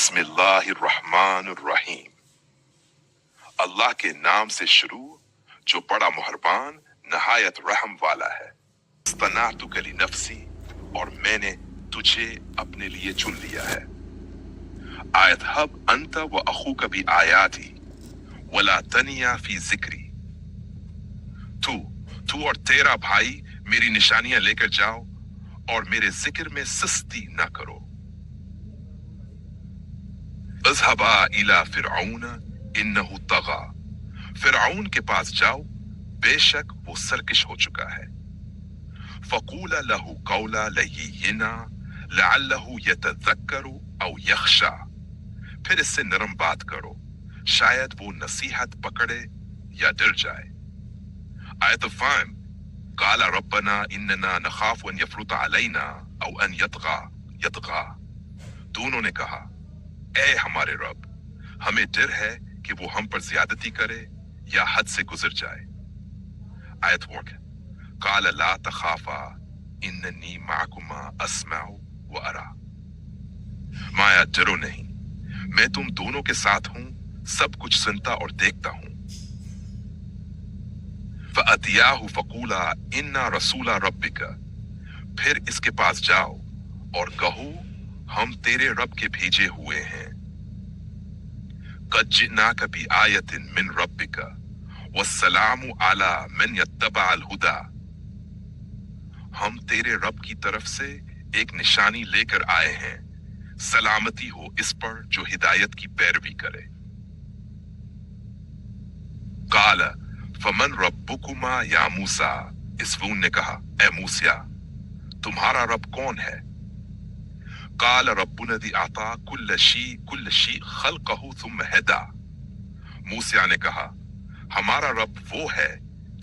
بسم اللہ الرحمن الرحیم، اللہ کے نام سے شروع جو بڑا مہربان نہایت رحم والا ہے۔ اصطنعتک لنفسی، اور میں نے تجھے اپنے لیے چن لیا ہے۔ آیت حب انت و اخوک بی آیاتی ولا تنیا فی ذکری، تو اور تیرا بھائی میری نشانیاں لے کر جاؤ اور میرے ذکر میں سستی نہ کرو۔ اذهبا الى فرعون انه طغى، فرعون کے پاس جاؤ، بے شک وہ سرکش ہو چکا ہے۔ فقولا له قولا لینا لعله يتذکر او یخشی، پھر اس سے نرم بات کرو، شاید وہ نصیحت پکڑے یا ڈر جائے۔ آیت فہم، قال ربنا اننا نخاف ان يفرط علينا او ان يطغى، دونوں نے کہا اے ہمارے رب، ہمیں ڈر ہے کہ وہ ہم پر زیادتی کرے یا حد سے گزر جائے۔ آیت ورک، قال لا تخافا اننی معکما اسمع و ارا، مایا ڈرو نہیں، میں تم دونوں کے ساتھ ہوں، سب کچھ سنتا اور دیکھتا ہوں۔ فَأَتِيَاهُ فَقُولَا إِنَّا رَسُولَ رَبِّكَ، پھر اس کے پاس جاؤ اور کہو ہم تیرے رب کے بھیجے ہوئے ہیں۔ قَدْ جِئْنَاكَ بِآيَةٍ مِّن رَبِّكَ وَالسَّلَامُ عَلَى مَنْ يَتَّبَعَ الْهُدَى، ہم تیرے رب کی طرف سے ایک نشانی لے کر آئے ہیں، سلامتی ہو اس پر جو ہدایت کی پیروی کرے۔ قَالَ فَمَنْ رَبُّكُمَا يَا مُوسَىٰ، اس فون نے کہا اے موسیٰ تمہارا رب کون ہے؟ قال ربنا الذی اعطى كل شيء خلقه ثم هدى، موسیٰ نے کہا ہمارا رب وہ ہے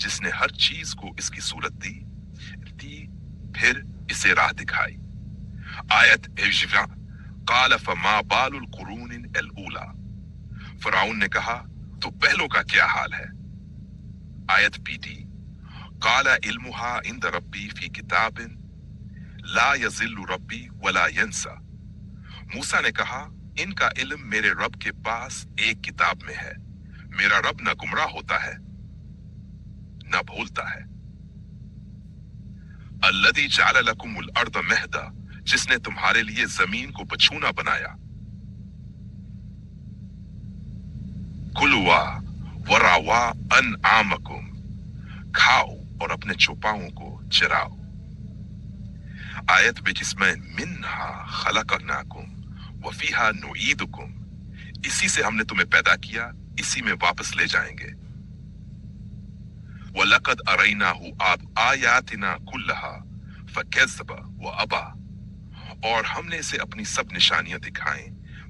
جس نے ہر چیز کو اس کی صورت دی پھر اسے راہ دکھائی۔ آیت 21، قال فما بال القرون الاولى، فرعون نے کہا تو پہلوں کا کیا حال ہے؟ آیت PD، قال علمها عند ربی فی کتاب لا یضل ربی ولا ینسا، موسیٰ نے کہا ان کا علم میرے رب کے پاس ایک کتاب میں ہے، میرا رب نہ گمراہ ہوتا ہے نہ بھولتا ہے۔ الذی جعل لکم الارض مہدا، جس نے تمہارے لیے زمین کو بچھونا بنایا۔ کلوا ورعوا انعامکم، کھاؤ اور اپنے چوپاؤں کو چراؤ۔ آیت جس میں منہا خلقناکم وفیہا نعیدکم، اسی سے ہم نے تمہیں پیدا کیا، اسی میں واپس لے جائیں گے۔ وَلَقَدْ أَرَيْنَاهُ آیَاتِنَا كُلَّهَا فَكَذَّبَ وَأَبَى، اور ہم نے اسے اپنی سب نشانیاں دکھائیں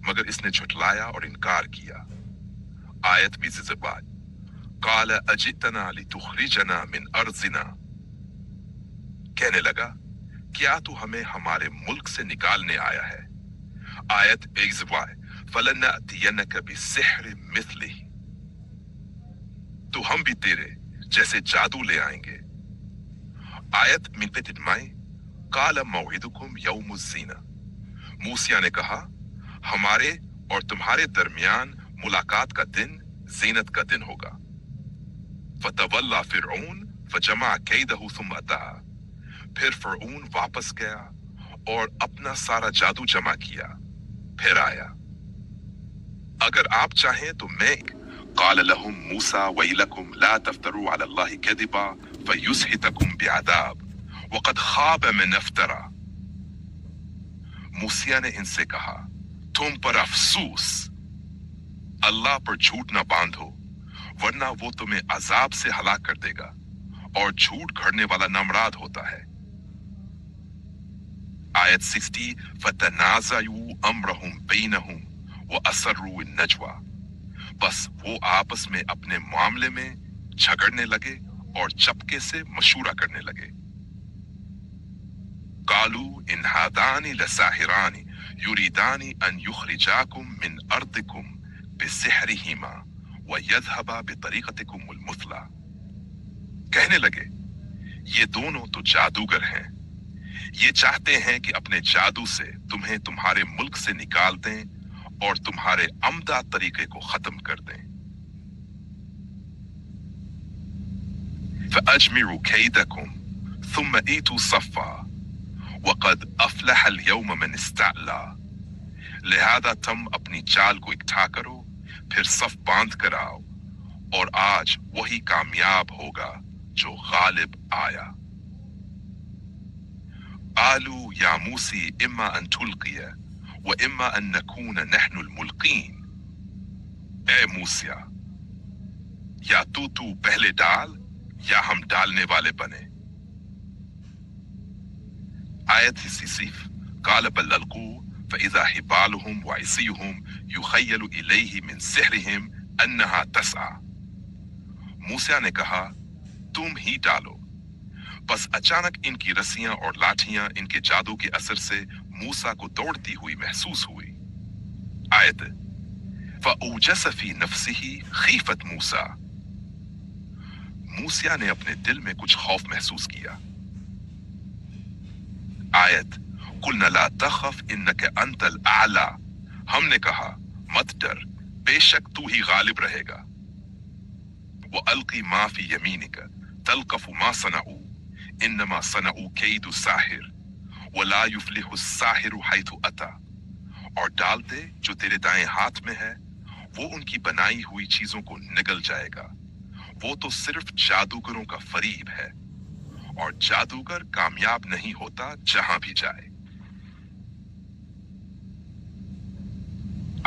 مگر اس نے جھٹلایا اور انکار کیا۔ آیت بعد، قَالَ أَجِئْتَنَا لِتُخْرِجَنَا مِنْ أَرْضِنَا، کہنے لگا کیا تو ہمیں ہمارے ملک سے نکالنے آیا ہے؟ آیت فَلَنَأْتِيَنَّكَ بِسِحْرٍ مِثْلِهِ، تو ہم بھی تیرے جیسے جادو لے آئیں گے۔ آیت قَالَ مَوْعِدُكُمْ يَوْمُ الزِّينَةِ، موسیٰ نے کہا ہمارے اور تمہارے درمیان ملاقات کا دن زینت کا دن ہوگا۔ فَتَوَلَّى فِرْعَوْنُ فَجَمَعَ كَيْدَهُ ثُمَّ أَتَىٰ، پھر فرعون واپس گیا اور اپنا سارا جادو جمع کیا پھر آیا۔ اگر آپ چاہیں تو میں قال لهم موسیٰ ویلکم لا تفتروا علی اللہ کذبا فیسحتکم بعذاب وقد خاب من افترا، موسیٰ نے ان سے کہا تم پر افسوس، اللہ پر جھوٹ نہ باندھو ورنہ وہ تمہیں عذاب سے ہلاک کر دے گا، اور جھوٹ گھڑنے والا نامراد ہوتا ہے۔ آیت 60، فَتَنَازَعُوا أَمْرَهُمْ بَيْنَهُمْ وَأَسَرُّوا النَّجْوَىٰ، بس وہ آپس میں اپنے معاملے میں جھگڑنے لگے اور چپکے سے مشورہ کرنے لگے۔ قَالُوا إِنْ هَذَانِ لَسَاحِرَانِ يُرِيدَانِ أَنْ يُخْرِجَاكُمْ مِنْ أَرْضِكُمْ بِسِحْرِهِمَا وَيَذْهَبَا بِطَرِيقَتِكُمُ الْمُثْلَىٰ، کہنے لگے یہ دونوں تو جادوگر ہیں، یہ چاہتے ہیں کہ اپنے جادو سے تمہیں تمہارے ملک سے نکال دیں اور تمہارے عمدہ طریقے کو ختم کر دیں۔ فَأَجْمِعُوا كَيْدَكُمْ ثُمَّ ائْتُوا صَفًّا وَقَدْ أَفْلَحَ الْيَوْمَ مَنِ اسْتَعْلَىٰ، لہذا تم اپنی چال کو اکٹھا کرو، پھر صف باندھ کر آؤ، اور آج وہی کامیاب ہوگا جو غالب آیا۔ قالوا یا موسی اما ان تلقی و اما ان نکون نحن الملقین، اے موسیٰ، یا تو پہلے ڈال یا ہم ڈالنے والے بنے۔ آیت صف قال بل القوا فاذا حبالهم وعصیهم یخیل الیہ من سحرهم انہا تسعی، موسیٰ نے کہا تم ہی ڈالو، بس اچانک ان کی رسیاں اور لاٹھیاں ان کے جادو کے اثر سے موسیٰ کو دوڑتی ہوئی محسوس ہوئی۔ آیت فَأَوْجَسَ فِي نَفْسِهِ خِیفَةَ موسیٰ، موسیٰ نے اپنے دل میں کچھ خوف محسوس کیا۔ آیت قُلْنَا لَا تَخَفْ إِنَّكَ أَنْتَ الْأَعْلَىٰ، ہم نے کہا مت ڈر، بے شک تو ہی غالب رہے گا۔ وَأَلْقِ مَا فِي يَمِينِكَ تَلْقَفُ مَا صَنَعُوا انما صنعوا کید الساحر ولا یفلح الساحر حیث اتی، اور ڈال دے جو تیرے دائیں ہاتھ میں ہے، وہ ان کی بنائی ہوئی چیزوں کو نگل جائے گا، وہ تو صرف جادوگروں کا فریب ہے، اور جادوگر کامیاب نہیں ہوتا جہاں بھی جائے۔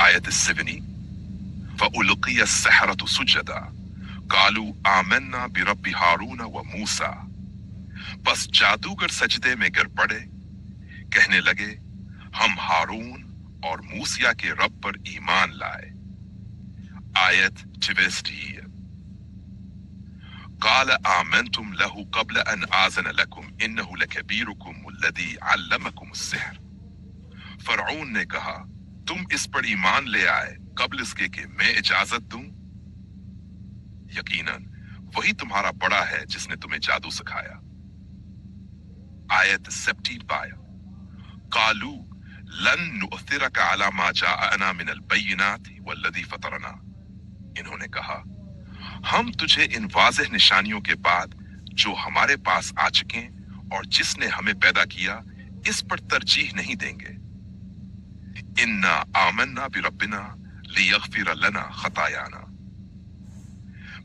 آیت 70 فَأُلْقِيَ السَّحَرَةُ سُجَّدًا قَالُوا آمَنَّا بِرَبِّ هَارُونَ وَمُوسَىٰ، بس جادوگر سجدے میں گر پڑے، کہنے لگے ہم ہارون اور موسیٰ کے رب پر ایمان لائے۔ آیت 62 قال آمنتم له قبل ان آذن لكم انه لكبيركم الذي علمكم السحر، فرعون نے کہا تم اس پر ایمان لے آئے قبل اس کے کہ میں اجازت دوں؟ یقیناً وہی تمہارا بڑا ہے جس نے تمہیں جادو سکھایا۔ آیت 75 قالوا لن نؤثرك على ما جاءنا من البينات والذي فطرنا، انہوں نے کہا ہم تجھے ان واضح نشانیوں کے بعد جو ہمارے پاس آ چکیں اور جس نے ہمیں پیدا کیا اس پر ترجیح نہیں دیں گے۔ انا آمنا بربنا لیغفر لنا خطایانا،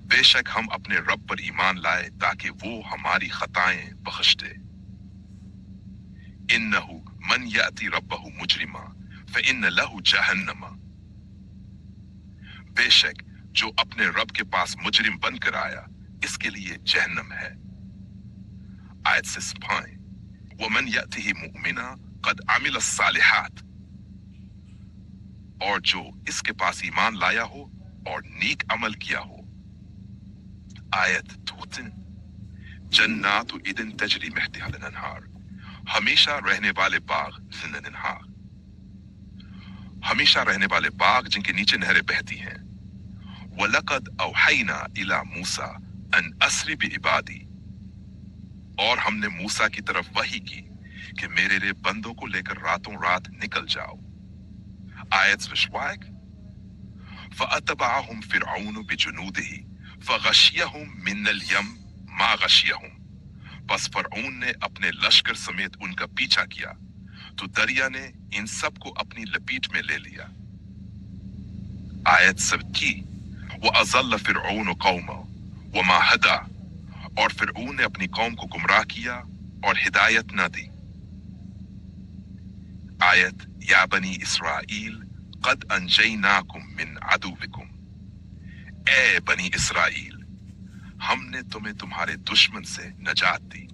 بے شک ہم اپنے رب پر ایمان لائے تاکہ وہ ہماری خطائیں بخش دے۔ انہ من یأتی ربہ مجرما فإن لہ جہنم، بے شک جو اپنے رب کے پاس مجرم بن کر آیا اس کے لیے جہنم ہے۔ آیت سے سپائیں ومن یأتہ مؤمنا قد عمل الصالحات، اور جو اس کے پاس ایمان لایا ہو اور نیک عمل کیا ہو۔ آیت 2 جنات عدن تجری من تحتہا الانہار، ہمیشہ رہنے والے باغ ضمن انہار، ہمیشہ رہنے والے باغ جن کے نیچے نہریں بہتی ہیں۔ وَلَقَدْ أَوْحَيْنَا إِلَىٰ مُوسَىٰ أَنْ أَسْرِ بِعِبَادِي، اور ہم نے موسیٰ کی طرف وحی کی کہ میرے بندوں کو لے کر راتوں رات نکل جاؤ۔ آیت وشوائق فَأَتْبَعَهُمْ فِرْعَوْنُ بِجُنُودِهِ فَغَشِيَهُمْ مِنَ الْيَمِّ مَا غَشِيَهُمْ، بس فرعون نے اپنے لشکر سمیت ان کا پیچھا کیا تو دریا نے ان سب کو اپنی لپیٹ میں لے لیا۔ آیت 70 وَأَضَلَّ فِرْعَوْنُ قَوْمَهُ وَمَا هَدَىٰ، اور فرعون نے اپنی قوم کو گمراہ کیا اور ہدایت نہ دی۔ آیت یا بنی اسرائیل قد انجیناکم من عدوکم، اے بنی اسرائیل ہم نے تمہیں تمہارے دشمن سے نجات دی۔